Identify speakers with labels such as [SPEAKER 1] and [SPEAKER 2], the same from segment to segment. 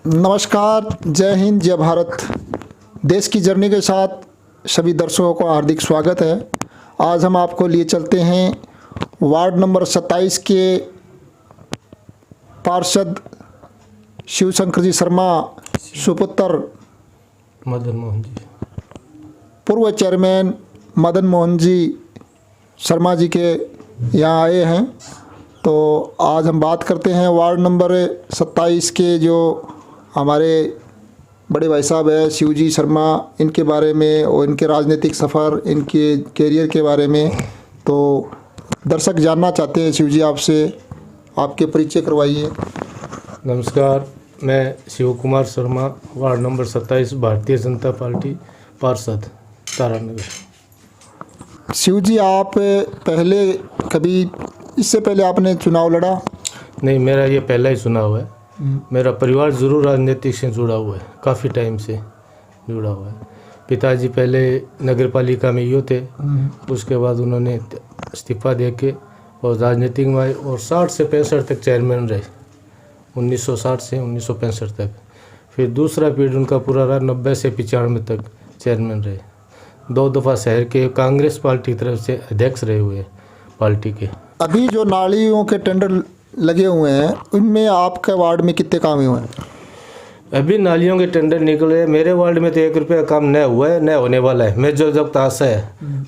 [SPEAKER 1] नमस्कार, जय हिंद, जय भारत। देश की जर्नी के साथ सभी दर्शकों को हार्दिक स्वागत है। आज हम आपको लिए चलते हैं वार्ड नंबर 27 के पार्षद शिवशंकर जी शर्मा सुपुत्र
[SPEAKER 2] मदन मोहन जी,
[SPEAKER 1] पूर्व चेयरमैन मदन मोहन जी शर्मा जी के यहाँ आए हैं। तो आज हम बात करते हैं वार्ड नंबर 27 के जो हमारे बड़े भाई साहब है शिवजी शर्मा, इनके बारे में और इनके राजनीतिक सफ़र, इनके कैरियर के बारे में। तो दर्शक जानना चाहते हैं शिवजी आपसे, आपके परिचय करवाइए।
[SPEAKER 2] नमस्कार। मैं Shiv Kumar Sharma, ward number 27, Bharatiya Janata party, पार्षद, तारानगर।
[SPEAKER 1] शिवजी, आप पहले कभी इससे पहले आपने चुनाव लड़ा?
[SPEAKER 2] नहीं, मेरा ये पहला ही चुनाव है। मेरा परिवार ज़रूर राजनीतिक से जुड़ा हुआ है, काफ़ी टाइम से जुड़ा हुआ है। पिताजी पहले नगर पालिका में ईओ थे, उसके बाद उन्होंने इस्तीफा दे के और राजनीतिक में आए और 60 से 65 तक चेयरमैन रहे, 1960 से 1965 तक। फिर दूसरा पीरियड उनका पूरा रहा 90 से 95 तक चेयरमैन रहे। 2 दफ़ा शहर के कांग्रेस पार्टी की तरफ से अध्यक्ष रहे हुए पार्टी के।
[SPEAKER 1] अभी जो नालियों के टेंडर लगे हुए हैं, उनमें आपके वार्ड में कितने काम हुए हैं?
[SPEAKER 2] अभी नालियों के टेंडर निकले, मेरे वार्ड में तो 1 रुपया काम न हुआ है, न होने वाला है। मैं जो जब आशा है,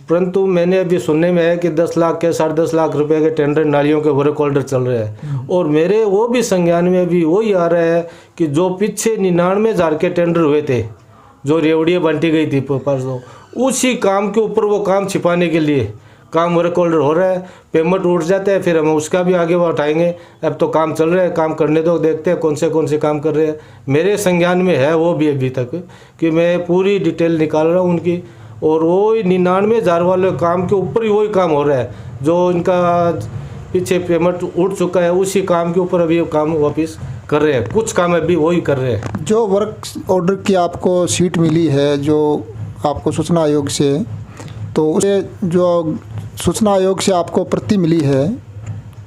[SPEAKER 2] परंतु मैंने अभी सुनने में है कि 10 लाख के 10.5 लाख रुपए के टेंडर नालियों के वर्क ऑर्डर चल रहे हैं। और मेरे वो भी संज्ञान में अभी वही आ रहा है कि जो पीछे 99,000 के टेंडर हुए थे, जो रेवड़ियाँ बांटी गई थी परसों, उसी काम के ऊपर वो काम छिपाने के लिए काम वर्क ऑर्डर हो रहा है। पेमेंट उठ जाता है, फिर हम उसका भी आगे उठाएंगे। अब तो काम चल रहा है, काम करने दो, देखते हैं कौन से काम कर रहे हैं। मेरे संज्ञान में है वो भी अभी तक कि मैं पूरी डिटेल निकाल रहा हूँ उनकी। और वो 99,000 वाले काम के ऊपर ही वही काम हो रहा है, जो इनका पीछे पेमेंट उठ चुका है, उसी काम के ऊपर अभी काम वापस कर रहे हैं। कुछ काम अभी वही कर रहे हैं। जो
[SPEAKER 1] वर्क ऑर्डर की आपको सीट मिली है, जो आपको सूचना आयोग से, तो उसे जो सूचना आयोग से आपको प्रति मिली है,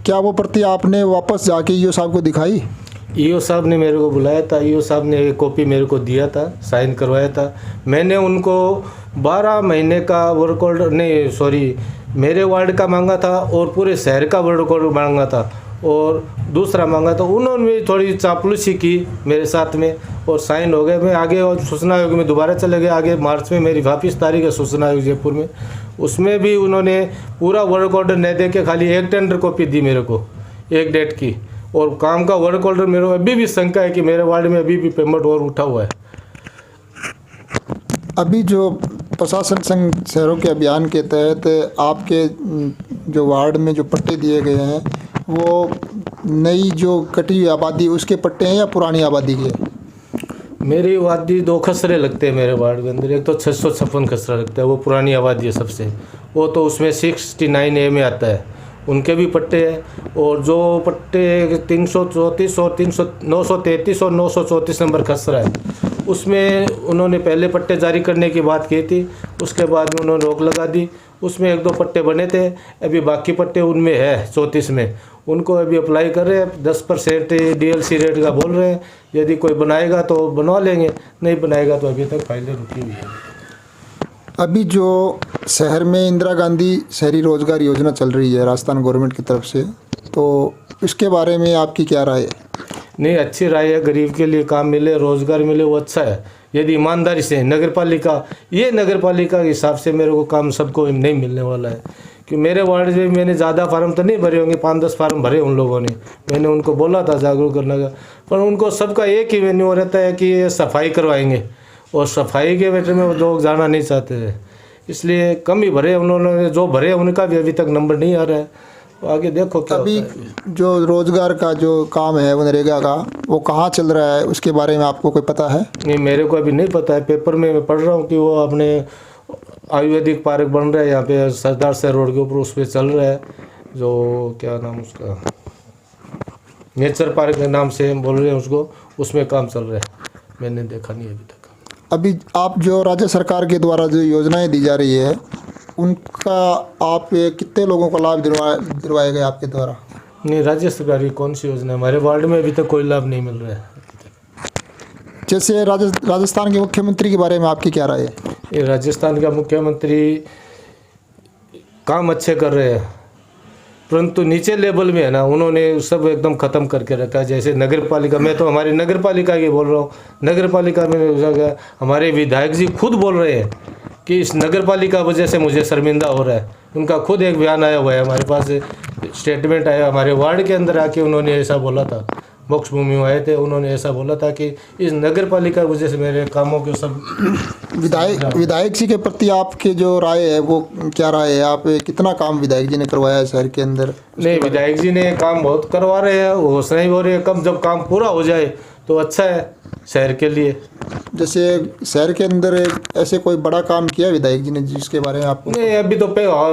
[SPEAKER 1] क्या वो प्रति आपने वापस जाके ईओ साहब को दिखाई?
[SPEAKER 2] ईओ साहब ने मेरे को बुलाया था, ईओ साहब ने एक कॉपी मेरे को दिया था, साइन करवाया था। मैंने उनको 12 महीने का वर्क ऑर्डर, नहीं सॉरी, मेरे वार्ड का मांगा था और पूरे शहर का वर्क ऑर्डर मांगा था और दूसरा मांगा था। उन्होंने थोड़ी चापलूसी की मेरे साथ में और साइन हो गए। मैं आगे और सूचना आयोग में दोबारा चले गए। आगे मार्च में मेरी वापस तारीख है सूचना आयोग जयपुर में, उसमें भी उन्होंने पूरा वर्क ऑर्डर नहीं दे के खाली एक टेंडर कॉपी दी मेरे को, एक डेट की। और काम का वर्क ऑर्डर मेरे को अभी भी शंका है कि मेरे वार्ड में अभी भी पेमेंट और उठा हुआ है।
[SPEAKER 1] अभी जो प्रशासन संघ शहरों के अभियान के तहत आपके जो वार्ड में जो पट्टे दिए गए हैं, वो नई जो कटी हुई आबादी उसके पट्टे हैं या पुरानी आबादी के?
[SPEAKER 2] मेरी आबादी 2 खसरे लगते हैं मेरे वार्ड के अंदर। एक तो 656 खसरा लगता है, वो पुरानी आबादी है सबसे, वो तो उसमें 69A में आता है, उनके भी पट्टे हैं। और जो पट्टे 334 और 933 और 934 नंबर खसरा है, उसमें उन्होंने पहले पट्टे जारी करने की बात की थी, उसके बाद में उन्होंने रोक लगा दी। उसमें 1-2 पट्टे बने थे, अभी बाकी पट्टे उनमें है 34 में, उनको अभी अप्लाई कर रहे हैं। 10% DLC रेट का बोल रहे हैं। यदि कोई बनाएगा तो बनवा लेंगे, नहीं बनाएगा तो अभी तक फाइलें रुकी हुई है।
[SPEAKER 1] अभी जो शहर में इंदिरा गांधी शहरी रोजगार योजना चल रही है राजस्थान गवर्नमेंट की तरफ से, तो इसके बारे में आपकी क्या राय है?
[SPEAKER 2] नहीं, अच्छी राय है। गरीब के लिए काम मिले, रोज़गार मिले, वो अच्छा है। यदि ईमानदारी से नगर पालिका के हिसाब से मेरे को काम सबको नहीं मिलने वाला है। कि मेरे वार्ड में मैंने ज़्यादा फार्म तो नहीं भरे होंगे, 5-10 फार्म भरे उन लोगों ने। मैंने उनको बोला था जागरूक करने का, पर उनको सबका एक ही मेन्यू रहता है कि ये सफाई करवाएंगे, और सफाई के मैटर में वो लोग जाना नहीं चाहते थे, इसलिए कम ही भरे उन्होंने। जो भरे उनका भी अभी तक नंबर नहीं आ रहा है। तो आगे देखो क्या
[SPEAKER 1] अभी जो रोजगार का जो काम है वो नरेगा का, वो कहाँ चल रहा है, उसके बारे में आपको कोई पता है?
[SPEAKER 2] नहीं, मेरे को अभी नहीं पता है। पेपर में मैं पढ़ रहा हूँ कि वो अपने आयुर्वेदिक पार्क बन रहा है यहाँ पे सरदार शहर रोड के ऊपर, उस पर चल रहा है। जो क्या नाम उसका, नेचर पार्क के नाम से बोल रहे हैं उसको, उसमें काम चल रहा है। मैंने देखा नहीं अभी तक।
[SPEAKER 1] अभी आप जो राज्य सरकार के द्वारा जो योजनाएं दी जा रही है, उनका आप कितने लोगों को लाभ दिलवाए गए आपके द्वारा?
[SPEAKER 2] नहीं, राज्य सरकार की कौन सी योजना? हमारे वार्ड में अभी तक कोई लाभ नहीं मिल रहा है।
[SPEAKER 1] जैसे राजस्थान के मुख्यमंत्री के बारे में आपकी क्या राय है?
[SPEAKER 2] ये राजस्थान का मुख्यमंत्री काम अच्छे कर रहे हैं, परंतु नीचे लेवल में है ना, उन्होंने सब एकदम ख़त्म करके रखा है। जैसे नगर पालिका, मैं तो हमारी नगर पालिका की बोल रहा हूँ, नगर पालिका में हमारे विधायक जी खुद बोल रहे हैं कि इस नगर पालिका वजह से मुझे शर्मिंदा हो रहा है। उनका खुद एक बयान आया हुआ है, हमारे पास स्टेटमेंट आया, हमारे वार्ड के अंदर आके उन्होंने ऐसा बोला था, मोक्ष भूमि में आए थे, उन्होंने ऐसा बोला था कि इस नगर पालिका की वजह से मेरे कामों के सब।
[SPEAKER 1] विधायक जी के प्रति आपके जो राय है वो क्या राय है? आप कितना काम विधायक जी ने करवाया है शहर के अंदर?
[SPEAKER 2] नहीं, विधायक जी ने काम बहुत करवा रहे हैं, घोषणा ही हो रही है, कब जब काम पूरा हो जाए तो अच्छा है शहर के लिए।
[SPEAKER 1] जैसे शहर के अंदर ऐसे कोई बड़ा काम किया विधायक जी ने जिसके बारे में आपको?
[SPEAKER 2] नहीं, अभी तो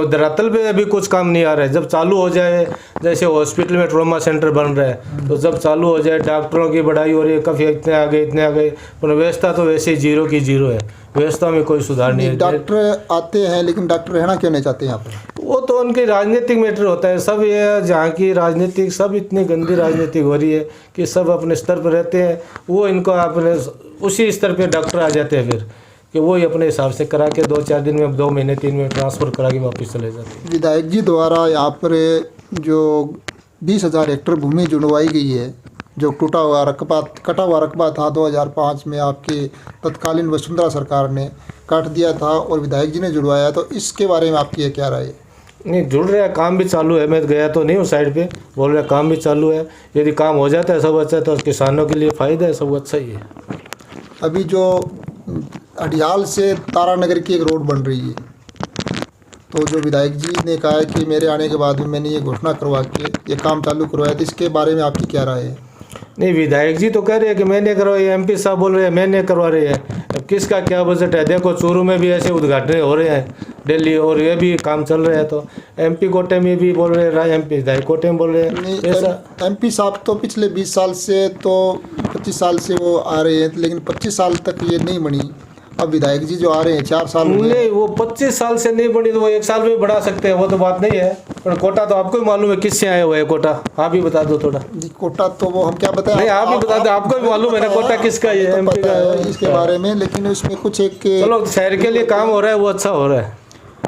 [SPEAKER 2] धरातल पे अभी कुछ काम नहीं आ रहा है। जब चालू हो जाए, जैसे हॉस्पिटल में ट्रॉमा सेंटर बन रहा है, तो जब चालू हो जाए, डॉक्टरों की बढ़ाई हो रही है, काफ़ी इतने आ गए, पर व्यवस्था तो वैसे ही जीरो की जीरो है, व्यवस्था में कोई सुधार नहीं है।
[SPEAKER 1] डॉक्टर आते हैं लेकिन डॉक्टर रहना क्यों नहीं चाहते यहाँ पर?
[SPEAKER 2] वो तो उनके राजनीतिक मैटर होता है सब। ये जहाँ की राजनीतिक सब इतनी गंदी राजनीतिक हो रही है कि सब अपने स्तर पर रहते हैं, वो इनको अपने उसी स्तर पे डॉक्टर आ जाते हैं फिर कि वो ही अपने हिसाब से करा के 2-4 दिन में, 2 महीने 3 महीने ट्रांसफ़र करा के वापस चले जाते हैं।
[SPEAKER 1] विधायक जी द्वारा यहाँ पर जो 20,000 हेक्टेयर भूमि जुड़वाई गई है, जो कटा हुआ रकबा था 2005 में आपकी तत्कालीन वसुंधरा सरकार ने काट दिया था और विधायक जी ने जुड़वाया, तो इसके बारे में आपकी क्या राय है?
[SPEAKER 2] नहीं, जुड़ रहा है, काम भी चालू है। मैं गया तो नहीं हूँ साइड पे, बोल रहा काम भी चालू है। यदि काम हो जाता है सब अच्छा है तो किसानों के लिए फ़ायदा है, सब अच्छा ही है।
[SPEAKER 1] अभी जो अडियाल से तारानगर की एक रोड बन रही है, तो जो विधायक जी ने कहा है कि मेरे आने के बाद में मैंने ये घोषणा करवा के ये काम चालू करवाया, तो इसके बारे में आपकी क्या राय है?
[SPEAKER 2] नहीं, विधायक जी तो कह रहे हैं कि मैंने करवाया, एमपी साहब बोल रहे हैं मैंने करवा रहे हैं। अब किसका क्या बजट है? देखो चूरू में भी ऐसे उद्घाटन हो रहे हैं डेली, और ये भी काम चल रहा है। तो एमपी कोटे में भी बोल रहे हैं, एमपी विधायक कोटे में बोल रहे हैं ऐसा।
[SPEAKER 1] एमपी साहब तो पिछले 20 साल से तो 25 साल से वो आ रहे हैं, लेकिन 25 साल तक ये नहीं बनी। अब विधायक जी जो आ रहे हैं 4 साल में,
[SPEAKER 2] नहीं, वो 25 साल से नहीं बनी तो वो 1 साल में बढ़ा सकते हैं, वो तो बात नहीं है। पर कोटा तो आपको ही मालूम है किससे आया हुआ है कोटा, आप ही बता दो थोड़ा।
[SPEAKER 1] कोटा तो वो हम क्या बताएं?
[SPEAKER 2] नहीं, आप ही बता दो, आपको भी मालूम है ना कोटा किसका है, एमपी का है
[SPEAKER 1] इसके बारे में। लेकिन उसमें कुछ एक,
[SPEAKER 2] चलो शहर के लिए काम हो रहा है, वो अच्छा हो रहा है।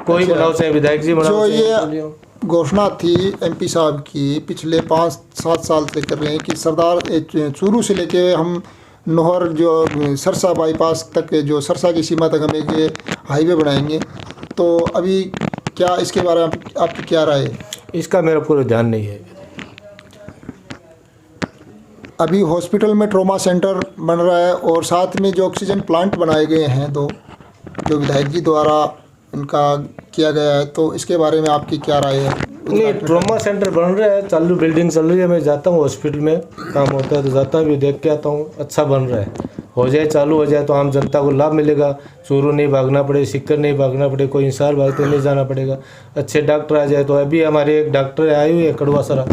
[SPEAKER 2] कोई बनाओ चाहे विधायक जी बनाओ,
[SPEAKER 1] जो ये घोषणा थी एमपी साहब की पिछले 5-7 साल से कर रहे हैं कि सरदार चूरू से लेके हम नोहर जो सरसा बाईपास तक, जो सरसा की सीमा तक हम एक हाईवे बनाएंगे, तो अभी क्या इसके बारे में आपकी क्या राय है?
[SPEAKER 2] इसका मेरा पूरा ध्यान नहीं है।
[SPEAKER 1] अभी हॉस्पिटल में ट्रॉमा सेंटर बन रहा है और साथ में जो ऑक्सीजन प्लांट बनाए गए हैं दो, जो विधायक जी द्वारा उनका किया गया है, तो इसके बारे में आपकी क्या राय है?
[SPEAKER 2] नहीं, ट्रॉमा सेंटर बन रहा है, चालू बिल्डिंग चल रही है। मैं जाता हूँ हॉस्पिटल में, काम होता है तो जाता हूँ, भी देख के आता हूँ, अच्छा बन रहा है। हो जाए, चालू हो जाए तो आम जनता को लाभ मिलेगा। चूरू नहीं भागना पड़े, सिक्कर नहीं भागना पड़े, कोई इंसार भागते नहीं जाना पड़ेगा। अच्छे डॉक्टर आ जाए तो अभी हमारे एक डॉक्टर आए हुए हैं कड़वासरा,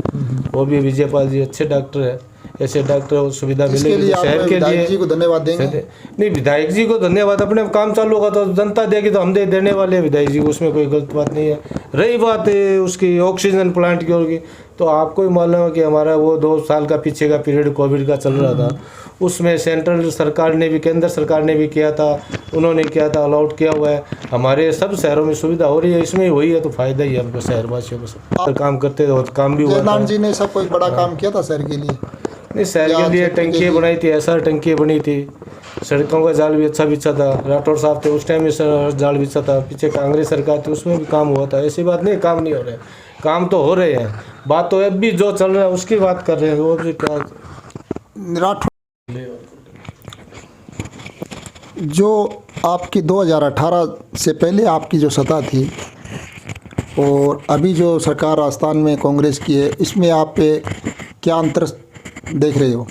[SPEAKER 2] वो भी विजयपाल जी अच्छे डॉक्टर है। ऐसे डॉक्टर सुविधा मिलेगी शहर के लिए।
[SPEAKER 1] जी को धन्यवाद देंगे।
[SPEAKER 2] नहीं, विधायक जी को धन्यवाद, अपने काम चालू होगा तो जनता देगी तो हम देने वाले हैं विधायक जी को, उसमें कोई गलत बात नहीं है। रही बात उसकी ऑक्सीजन प्लांट की होगी, तो आपको ही मालूम है कि हमारा वो 2 साल का पीछे का पीरियड कोविड का चल रहा था, उसमें सेंट्रल सरकार ने भी, केंद्र सरकार ने भी किया था, उन्होंने किया था, अलाउट किया हुआ है। हमारे सब शहरों में सुविधा हो रही है, इसमें हुई है तो फायदा ही है हमको शहरवासियों को। सब काम करते थे, काम भी हुआ।
[SPEAKER 1] जयनारायण जी ने सब कोई बड़ा काम किया था शहर के लिए?
[SPEAKER 2] नहीं, शहर के लिए टंकियाँ बनाई थी, ऐसा टंकी बनी थी, सड़कों का जाल भी अच्छा बिछा था। राठौर साहब थे उस टाइम में जाल बिछा था, पीछे कांग्रेस सरकार थी उसमें भी काम हुआ था। ऐसी बात नहीं काम नहीं हो रहे, काम तो हो रहे हैं। बात तो अब भी जो चल रहा है उसकी बात कर रहे हैं। वो भी क्या,
[SPEAKER 1] राठौर जो आपकी 2018 से पहले आपकी जो सत्ता थी और अभी जो सरकार राजस्थान में कांग्रेस की है, इसमें आप क्या अंतर देख रहे हो?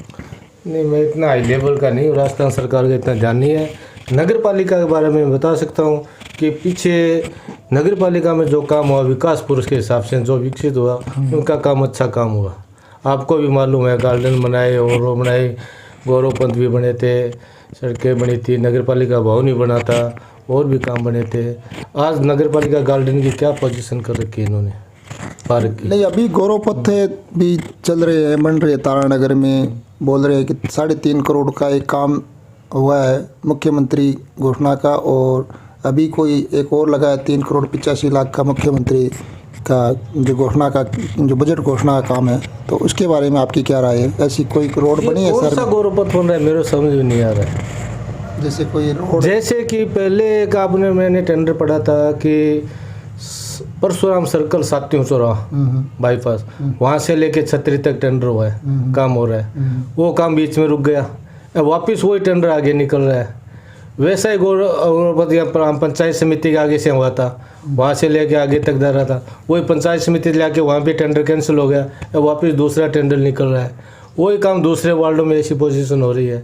[SPEAKER 2] नहीं, मैं इतना हाई लेवल का नहीं हूँ, राजस्थान सरकार का इतना ध्यान नहीं है। नगर पालिका के बारे में बता सकता हूँ कि पीछे नगर पालिका में जो काम हुआ, विकास पुरुष के हिसाब से जो विकसित हुआ, उनका काम अच्छा काम हुआ। आपको भी मालूम है, गार्डन बनाए और वो बनाए, गौरव पंथ भी बने थे, सड़कें बनी थी, नगर पालिका भवन भी बना था, और भी काम बने थे। आज नगर पालिका गार्डन की क्या पोजीशन कर रखी है इन्होंने, पार्क की।
[SPEAKER 1] नहीं, अभी गौरव पथ भी चल रहे हैं, बन रहे हैं तारानगर में। बोल रहे हैं कि 3.5 करोड़ का एक काम हुआ है मुख्यमंत्री घोषणा का, और अभी कोई एक और लगा है 3,85,00,000 का मुख्यमंत्री का जो घोषणा का जो बजट घोषणा का काम है, तो उसके बारे में आपकी क्या राय है? ऐसी कोई रोड बनी है
[SPEAKER 2] कौन
[SPEAKER 1] सर?
[SPEAKER 2] सा गौरवपथ बन रहा है मेरे समझ में नहीं आ रहा है।
[SPEAKER 1] जैसे कोई रोड,
[SPEAKER 2] जैसे कि पहले एक आपने मैंने टेंडर पढ़ा था कि परशुराम सर्कल सात्यों चौराहा बाईपास, वहाँ से लेके छतरी तक टेंडर हुआ है, काम हो रहा है, वो काम बीच में रुक गया, अब वापस वही टेंडर आगे निकल रहा है। वैसा ही गौरवपथ पंचायत समिति के आगे से हुआ था, वहाँ से लेके आगे तक जा रहा था, वही पंचायत समिति लेके वहाँ भी टेंडर कैंसिल हो गया, अब वापस दूसरा टेंडर निकल रहा है, वही काम दूसरे वार्डों में ऐसी पोजीशन हो रही है।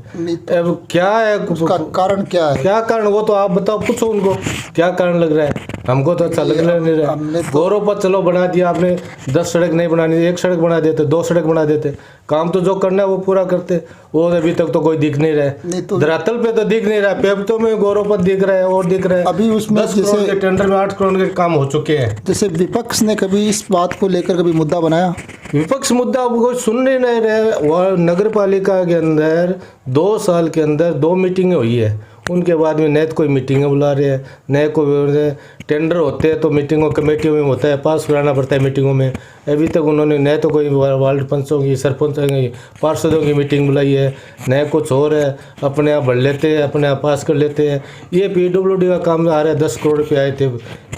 [SPEAKER 2] अब क्या है
[SPEAKER 1] उसका कारण क्या है?
[SPEAKER 2] क्या कारण, वो तो आप बताओ, पूछो उनको क्या कारण लग रहा है। हमको तो अच्छा लग नहीं रहा है। गौरवपथ चलो बना दिया आपने, 10 सड़क नहीं बनानी, 1 सड़क बना देते, 2 सड़क बना देते, काम तो जो करना है वो पूरा करते, वो अभी तक तो कोई दिख नहीं रहा है।
[SPEAKER 1] तो
[SPEAKER 2] धरातल पे तो दिख नहीं रहा है, पेपटों में गौरवपथ दिख रहा है और दिख रहा है।
[SPEAKER 1] अभी उसमें
[SPEAKER 2] 10 करोड़ के टेंडर में 8 करोड़ के काम हो चुके हैं।
[SPEAKER 1] जैसे विपक्ष ने कभी इस बात को लेकर कभी मुद्दा बनाया?
[SPEAKER 2] विपक्ष मुद्दा अब कोई सुन नहीं रहे। वह नगर पालिका के अंदर 2 साल के अंदर 2 मीटिंगें हुई है, उनके बाद में न तो कोई मीटिंगें बुला रहे हैं, न कोई टेंडर होते हैं तो मीटिंगों कमेटियों में होता है, पास कराना पड़ता है मीटिंगों में। अभी तक उन्होंने न तो कोई वार्ड पंचों की, सरपंचों की, पार्षदों की मीटिंग बुलाई है, न कुछ और है, अपने आप बढ़ लेते हैं, अपने आप पास कर लेते हैं। ये PWD का काम आ रहा है, 10 करोड़ रुपये आए थे,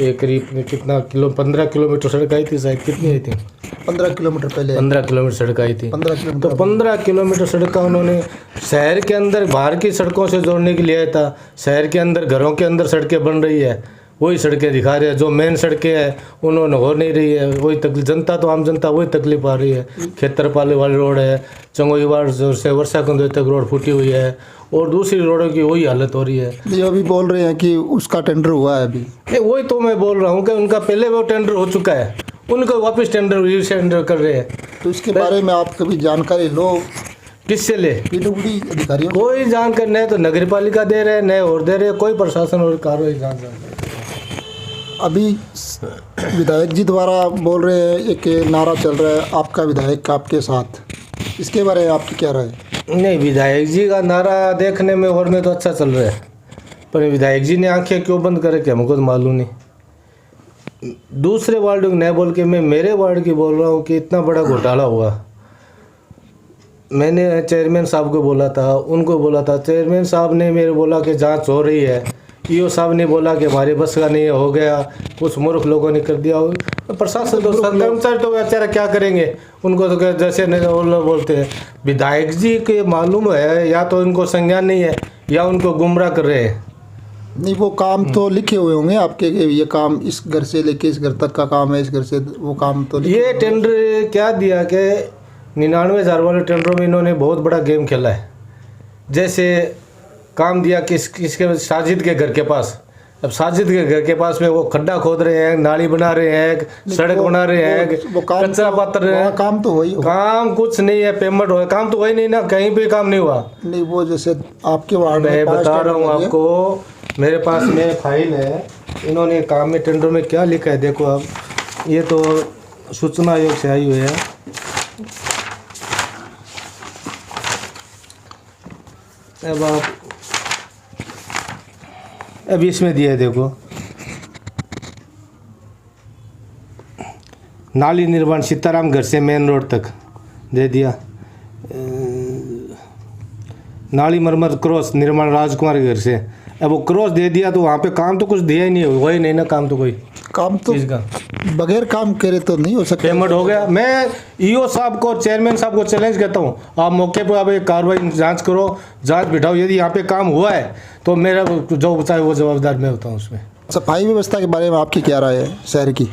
[SPEAKER 2] ये करीब कितना 15 किलोमीटर सड़क आई थी, शायद कितनी आई थी,
[SPEAKER 1] 15 किलोमीटर पहले
[SPEAKER 2] 15 किलोमीटर सड़क आई थी।
[SPEAKER 1] 15 किलोमीटर।
[SPEAKER 2] तो 15 किलोमीटर सड़क का उन्होंने शहर के अंदर बाहर की सड़कों से जोड़ने के लिए आया था। शहर के अंदर घरों के अंदर सड़कें बन रही है, वही सड़कें दिखा रहे हैं, जो मेन सड़कें हैं उन्होंने हो नहीं रही है, वही तकलीफ जनता, तो आम जनता वही तकलीफ आ रही है। खेतरपाली वाली रोड है, चंगोई वार्ड से वर्षा कंदोई तक रोड फूटी हुई है, और दूसरी रोडों की वही हालत हो रही है।
[SPEAKER 1] ये अभी बोल रहे हैं कि उसका टेंडर हुआ है अभी।
[SPEAKER 2] वही तो मैं बोल रहा हूँ कि उनका पहले वो टेंडर हो चुका है, उनको वापस टेंडर कर रहे हैं।
[SPEAKER 1] तो इसके बारे में आप कभी जानकारी लो,
[SPEAKER 2] किससे ले?
[SPEAKER 1] PWD अधिकारियों?
[SPEAKER 2] कोई जानकारी नहीं, तो नगर पालिका दे रहे हैं, नहीं और दे रहे हैं, कोई प्रशासन और कार्रवाई जान।
[SPEAKER 1] अभी विधायक जी द्वारा बोल रहे हैं, एक नारा चल रहा है आपका विधायक आपके साथ, इसके बारे में आपकी क्या राय है?
[SPEAKER 2] नहीं, विधायक जी का नारा देखने में और में तो अच्छा चल रहा है, पर विधायक जी ने आंखें क्यों बंद करे कि हमको तो मालूम नहीं। दूसरे वार्ड की नहीं बोल के मैं मेरे वार्ड की बोल रहा हूँ कि इतना बड़ा घोटाला हुआ। मैंने चेयरमैन साहब को बोला था, उनको बोला था, चेयरमैन साहब ने मेरे बोला कि जांच हो रही है, ईओ साहब ने बोला कि हमारे बस का नहीं हो गया, कुछ मूर्ख लोगों ने कर दिया। प्रशासन तो कर्मचारी तो बेचारा क्या करेंगे, उनको तो जैसे नहीं बोलते हैं। विधायक जी के मालूम है या तो इनको संज्ञान नहीं है या उनको गुमराह कर रहे हैं।
[SPEAKER 1] नहीं, वो काम तो लिखे हुए होंगे आपके कि ये काम इस घर से लेके इस घर तक का काम है, इस घर से वो काम तो
[SPEAKER 2] ये टेंडर क्या दिया कि 99,000 वाले टेंडरों में इन्होंने बहुत बड़ा गेम खेला है। जैसे काम दिया किसके साजिद के घर के पास, अब साजिद के घर के पास में वो खड्डा खोद रहे हैं, नाली बना रहे हैं, सड़क बना रहे हैं, कचरा पात्र रहे हैं।
[SPEAKER 1] काम तो वही
[SPEAKER 2] काम कुछ नहीं है, पेमेंट हो, काम तो वही नहीं ना, कहीं भी काम नहीं हुआ।
[SPEAKER 1] नहीं, वो जैसे आपके वार्ड में
[SPEAKER 2] मैं बता रहा हूँ आपको, मेरे पास में फाइल है, इन्होंने काम में टेंडर में क्या लिखा है देखो आप, ये तो सूचना आयोग से आई हुई है। अब आप अभी इसमें दिया है देखो, नाली निर्माण सीताराम घर से मेन रोड तक दे दिया, नाली मरम्मत क्रॉस निर्माण राजकुमार के घर से, अब वो क्रॉस दे दिया तो वहाँ पे काम तो कुछ दिया ही नहीं, वही नहीं ना काम, तो कोई
[SPEAKER 1] काम तो बगैर काम करे तो नहीं हो सकता।
[SPEAKER 2] पेमेंट हो गया। मैं ईओ साहब को, चेयरमैन साहब को चैलेंज करता हूँ, आप मौके पर आप एक कार्रवाई जांच करो, जांच बिठाओ, यदि यहाँ पे काम हुआ है तो मेरा जो बचा है वो जवाबदार मैं होता हूँ उसमें।
[SPEAKER 1] सफाई व्यवस्था के बारे में आपकी क्या राय है शहर की?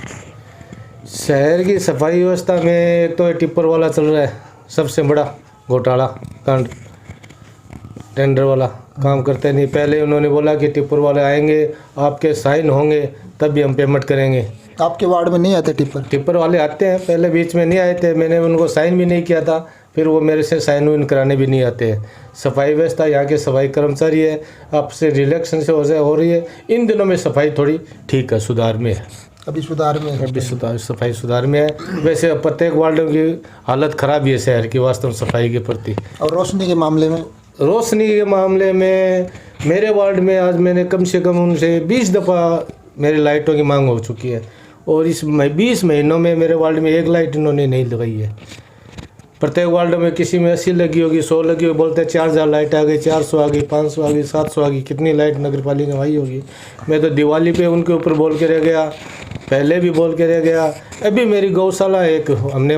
[SPEAKER 2] शहर की सफाई व्यवस्था में एक तो टिप्पर वाला चल रहा है, सबसे बड़ा घोटाला कांड, टेंडर वाला काम करते नहीं। पहले उन्होंने बोला कि टिप्पर वाले आएंगे, आपके साइन होंगे तब भी हम पेमेंट करेंगे।
[SPEAKER 1] आपके वार्ड में नहीं आते
[SPEAKER 2] टिप्पर वाले आते हैं, पहले बीच में नहीं आए थे, मैंने उनको साइन भी नहीं किया था, फिर वो मेरे से साइन वाइन कराने भी नहीं आते हैं। सफाई व्यवस्था यहाँ के सफाई कर्मचारी है, आपसे रिलेक्शन से हो रही है। इन दिनों में सफाई थोड़ी ठीक है, सुधार में है,
[SPEAKER 1] अभी सुधार में है,
[SPEAKER 2] अभी सफाई सुधार में है। वैसे प्रत्येक वार्डों की हालत ख़राब ही है शहर की वास्तव में सफाई के प्रति।
[SPEAKER 1] और रोशनी के मामले में
[SPEAKER 2] रोशनी के मामले में मेरे वार्ड में आज मैंने कम से कम उनसे 20 दफ़ा मेरी लाइटों की मांग हो चुकी है, और इस 20 महीनों में मेरे वार्ड में एक लाइट इन्होंने नहीं लगाई है। प्रत्येक वार्ड में किसी में 80 लगी होगी, 100 लगी होगी, बोलते हैं 4000 लाइट आ गई, 400 आ गई, 500 आ गई, 700 आ गई, कितनी लाइट नगर पालिका आई होगी। मैं तो दिवाली पे उनके ऊपर बोल के रह गया, पहले भी बोल के रह गया। अभी मेरी गौशाला एक हमने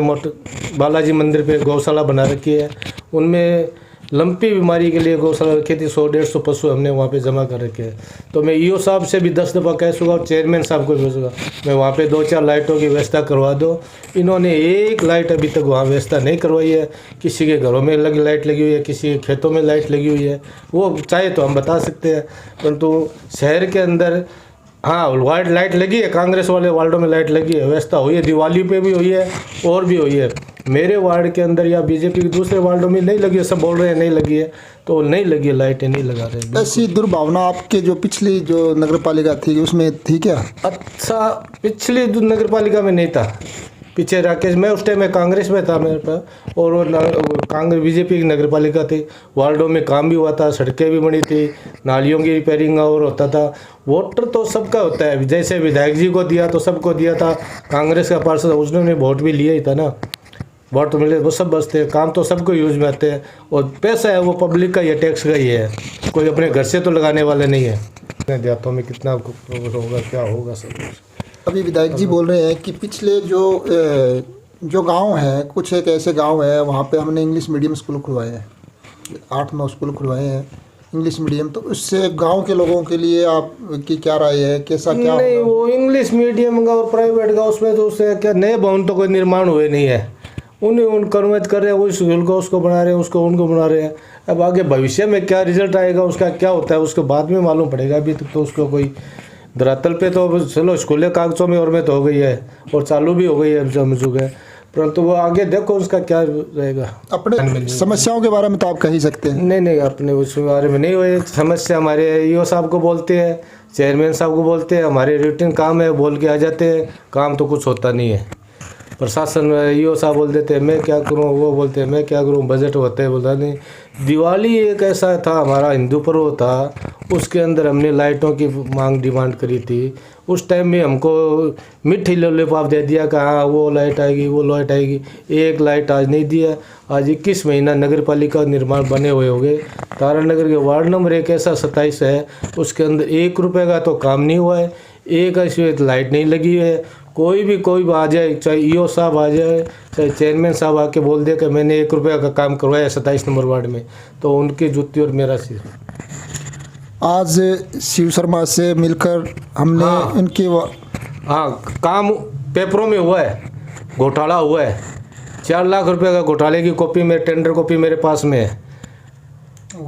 [SPEAKER 2] बालाजी मंदिर पे गौशाला बना रखी है, उनमें लंपी बीमारी के लिए गौशाला रखी थी, 100-150 पशु हमने वहाँ पे जमा कर रखे हैं। तो मैं ईओ साहब से भी 10 दफ़ा कह चुका, चेयरमैन साहब को भी भेजूँगा, मैं वहाँ पे 2-4 लाइटों की व्यवस्था करवा दो। इन्होंने एक लाइट अभी तक वहाँ व्यवस्था नहीं करवाई है। किसी के घरों में लाइट लगी हुई है, किसी के खेतों में लाइट लगी हुई है, वो चाहे तो हम बता सकते हैं, परंतु शहर के अंदर हाँ वार्ड लाइट लगी है, कांग्रेस वाले वार्डों में लाइट लगी है, व्यवस्था हुई है, दिवाली पे भी हुई है और भी हुई है। मेरे वार्ड के अंदर या बीजेपी के दूसरे वार्डों में नहीं लगी है, सब बोल रहे हैं नहीं लगी है, तो नहीं लगी है, लाइटें नहीं लगा रहे।
[SPEAKER 1] ऐसी दुर्भावना आपके जो पिछली जो नगर पालिका थी उसमें थी क्या?
[SPEAKER 2] अच्छा, पिछली नगर पालिका में नहीं था, पीछे राकेश, मैं उस टाइम में कांग्रेस में था मेरे पास, और वो कांग्रेस बीजेपी की नगर पालिका थी। वार्डों में काम भी हुआ था, सड़कें भी बनी थी, नालियों की रिपेयरिंग और होता था। वोटर तो सबका होता है, जैसे विधायक जी को दिया तो सबको दिया था, कांग्रेस का पार्षद उसने वोट भी लिया ही था ना, वोट तो मिले वो सब बचते हैं, काम तो सबको यूज में आते हैं, और पैसा है वो पब्लिक का ही है, टैक्स का ही है, कोई अपने घर से तो लगाने वाले नहीं है। देहातों में कितना होगा क्या होगा सब कुछ।
[SPEAKER 1] अभी विधायक जी बोल रहे हैं कि पिछले जो गांव हैं, कुछ एक ऐसे गांव है वहाँ पे हमने इंग्लिश मीडियम स्कूल खुलवाए हैं, 8-9 स्कूल खुलवाए हैं इंग्लिश मीडियम। तो उससे गांव के लोगों के लिए आपकी क्या राय है, कैसा क्या?
[SPEAKER 2] नहीं, वो इंग्लिश मीडियम का और प्राइवेट का उसमें तो उससे क्या नए भवन तो कोई निर्माण हुए नहीं है, उन कन्वर्ट कर रहे हैं, वो स्कूल को उसको बना रहे हैं, उसको उनको बना रहे हैं। अब आगे भविष्य में क्या रिजल्ट आएगा उसका क्या होता है उसके बाद में मालूम पड़ेगा। अभी तक तो उसको कोई धरातल पे तो चलो स्कूलें कागजों में और में तो हो गई है और चालू भी हो गई है समझो गए, परंतु वो आगे देखो उसका क्या रहेगा।
[SPEAKER 1] अपने समस्याओं के बारे में तो आप कह ही सकते हैं।
[SPEAKER 2] नहीं, अपने उस बारे में नहीं हुए समस्या, हमारे ईओ साहब को बोलते हैं, चेयरमैन साहब को बोलते हैं, हमारे रूटीन काम है, बोल के आ जाते हैं, काम तो कुछ होता नहीं है। प्रशासन ईओ साहब बोल देते हैं मैं क्या करूं, वो बोलते हैं मैं क्या करूं, बजट होता है बोलता नहीं। दिवाली एक ऐसा था हमारा हिंदू पर्व था, उसके अंदर हमने लाइटों की मांग डिमांड करी थी। उस टाइम में हमको मिठी लॉलीपॉप दे दिया कि हाँ वो लाइट आएगी वो लाइट आएगी, एक लाइट आज नहीं दिया। आज 21 महीना नगर पालिका निर्माण बने हुए हो गए। तारानगर के वार्ड नंबर 1 ऐसा 27 है, उसके अंदर 1 रुपये का तो काम नहीं हुआ है, एक ऐसी लाइट नहीं लगी है। कोई आ जाए, चाहे ईओ साहब आ जाए, चाहे चेयरमैन साहब आके बोल दे कि मैंने 1 रुपये का काम करवाया 27 नंबर वार्ड में, तो उनकी जुत्ती और मेरा सिर।
[SPEAKER 1] आज शिव शर्मा से मिलकर हमने इनकी
[SPEAKER 2] काम पेपरों में हुआ है, घोटाला हुआ है, 4 लाख रुपए का घोटाले की कॉपी में टेंडर कॉपी मेरे पास में है।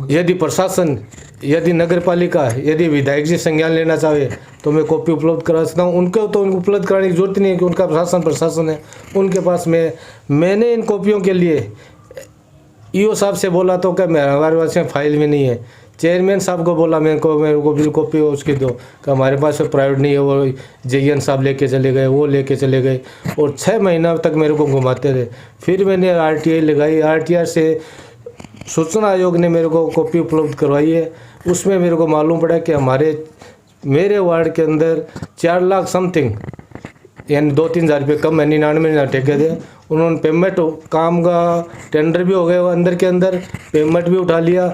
[SPEAKER 2] यदि प्रशासन, यदि नगर पालिका, यदि विधायक जी संज्ञान लेना चाहे तो मैं कॉपी उपलब्ध करा सकता हूँ। उनको तो उपलब्ध कराने की जरूरत नहीं है कि उनका प्रशासन है उनके पास में। मैंने इन कॉपियों के लिए ईओ साहब से बोला तो क्या हमारे पास में फाइल में नहीं है। चेयरमैन साहब को बोला मेरे को बिल कॉपी उसकी दो, कि हमारे पास प्राइवेट नहीं है, वो जेईएन साहब लेके चले गए, वो लेके चले गए, और 6 महीना तक मेरे को घुमाते रहे। फिर मैंने RTI लगाई, RTI से सूचना आयोग ने मेरे को कॉपी उपलब्ध करवाई है। उसमें मेरे को मालूम पड़ा कि मेरे वार्ड के अंदर 4 लाख समथिंग, यानी 2-3 हज़ार रुपये कम है, 99 ठेके थे। उन्होंने पेमेंट, काम का टेंडर भी हो गया, वो अंदर के अंदर पेमेंट भी उठा लिया।